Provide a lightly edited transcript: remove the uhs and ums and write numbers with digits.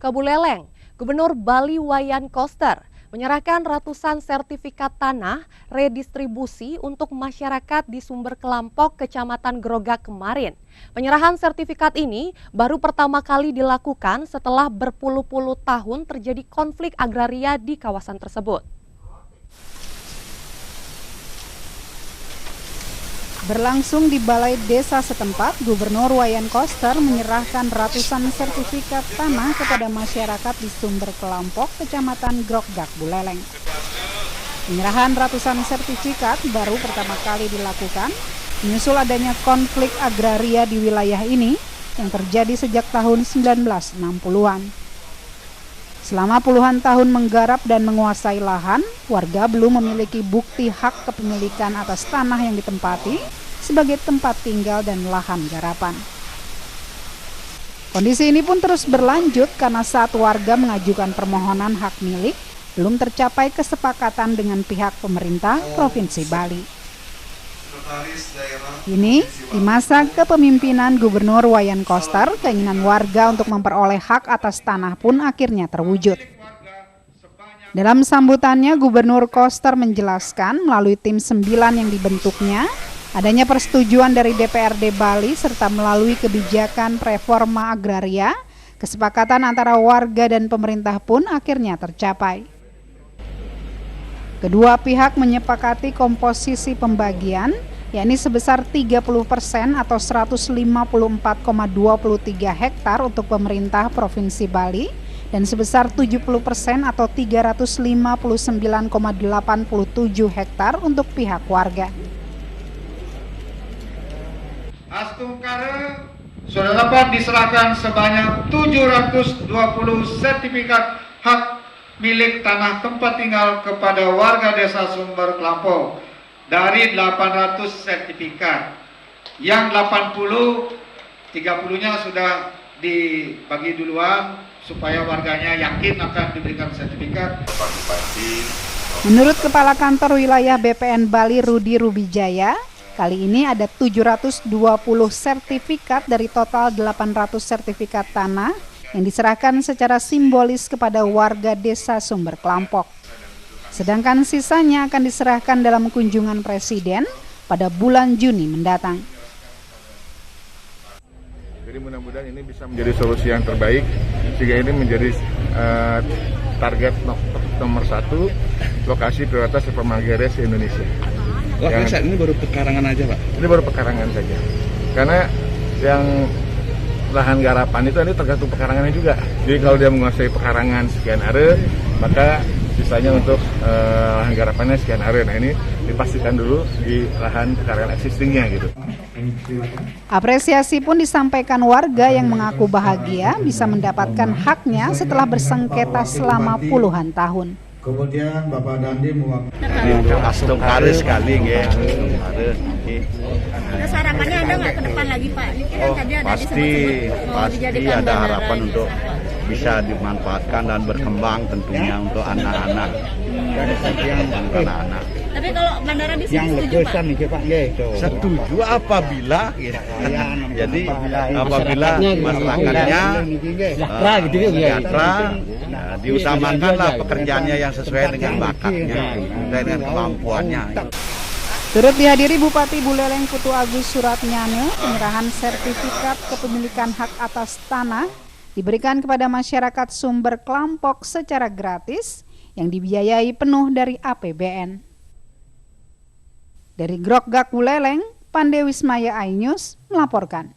ke Buleleng, Gubernur Bali Wayan Koster menyerahkan ratusan sertifikat tanah redistribusi untuk masyarakat di Sumber Kelampok, Kecamatan Grogak kemarin. Penyerahan sertifikat ini baru pertama kali dilakukan setelah berpuluh-puluh tahun terjadi konflik agraria di kawasan tersebut. Berlangsung di balai desa setempat, Gubernur Wayan Koster menyerahkan ratusan sertifikat tanah kepada masyarakat di Sumber Kelampok, Kecamatan Grogak, Buleleng. Penyerahan ratusan sertifikat baru pertama kali dilakukan, menyusul adanya konflik agraria di wilayah ini yang terjadi sejak tahun 1960-an. Selama puluhan tahun menggarap dan menguasai lahan, warga belum memiliki bukti hak kepemilikan atas tanah yang ditempati sebagai tempat tinggal dan lahan garapan. Kondisi ini pun terus berlanjut karena saat warga mengajukan permohonan hak milik, belum tercapai kesepakatan dengan pihak pemerintah Provinsi Bali. Kini, di masa kepemimpinan Gubernur Wayan Koster, keinginan warga untuk memperoleh hak atas tanah pun akhirnya terwujud. Dalam sambutannya, Gubernur Koster menjelaskan melalui tim 9 yang dibentuknya, adanya persetujuan dari DPRD Bali serta melalui kebijakan reforma agraria, kesepakatan antara warga dan pemerintah pun akhirnya tercapai. Kedua pihak menyepakati komposisi pembagian, yakni sebesar 30% atau 154,23 hektar untuk pemerintah Provinsi Bali dan sebesar 70% atau 359,87 hektar untuk pihak warga. Astungkara sudah dapat diserahkan sebanyak 720 sertifikat hak milik tanah tempat tinggal kepada warga desa Sumber Kelampok. Dari 800 sertifikat, yang 30-nya sudah dibagi duluan supaya warganya yakin akan diberikan sertifikat. Menurut Kepala Kantor Wilayah BPN Bali Rudi Rubijaya, kali ini ada 720 sertifikat dari total 800 sertifikat tanah yang diserahkan secara simbolis kepada warga desa Sumber Kelampok. Sedangkan sisanya akan diserahkan dalam kunjungan Presiden pada bulan Juni mendatang. Jadi mudah-mudahan ini bisa menjadi solusi yang terbaik, sehingga ini menjadi target nomor 1 lokasi prioritas reforma agraria se-Indonesia. Saat ini baru pekarangan aja, Pak? Ini baru pekarangan saja, karena yang lahan garapan itu nanti tergantung pekarangannya juga. Jadi kalau dia menguasai pekarangan sekian area, maka sisanya untuk lahan garapannya sekian area. Nah, ini dipastikan dulu di lahan pekarangan existingnya gitu. Apresiasi pun disampaikan warga yang mengaku bahagia bisa mendapatkan haknya setelah bersengketa selama puluhan tahun. Kemudian Bapak Dandi mewakili untuk Astungkara sekali, Terus harapannya ada nggak ke depan lagi, Pak? Pasti ada harapan untuk bisa dimanfaatkan dan berkembang tentunya untuk anak-anak. Tapi kalau bandara di sini setuju, Pak? Setuju apabila jadi apabila masyarakatnya sejahtera, diutamakanlah pekerjaannya yang sesuai dengan bakatnya, dengan kemampuannya. Turut dihadiri Bupati Buleleng Putu Agus Suratnyane, penyerahan sertifikat kepemilikan hak atas tanah diberikan kepada masyarakat Sumber Kelampok secara gratis yang dibiayai penuh dari APBN. Dari Grogak Buleleng, Pande Wismaya iNews melaporkan.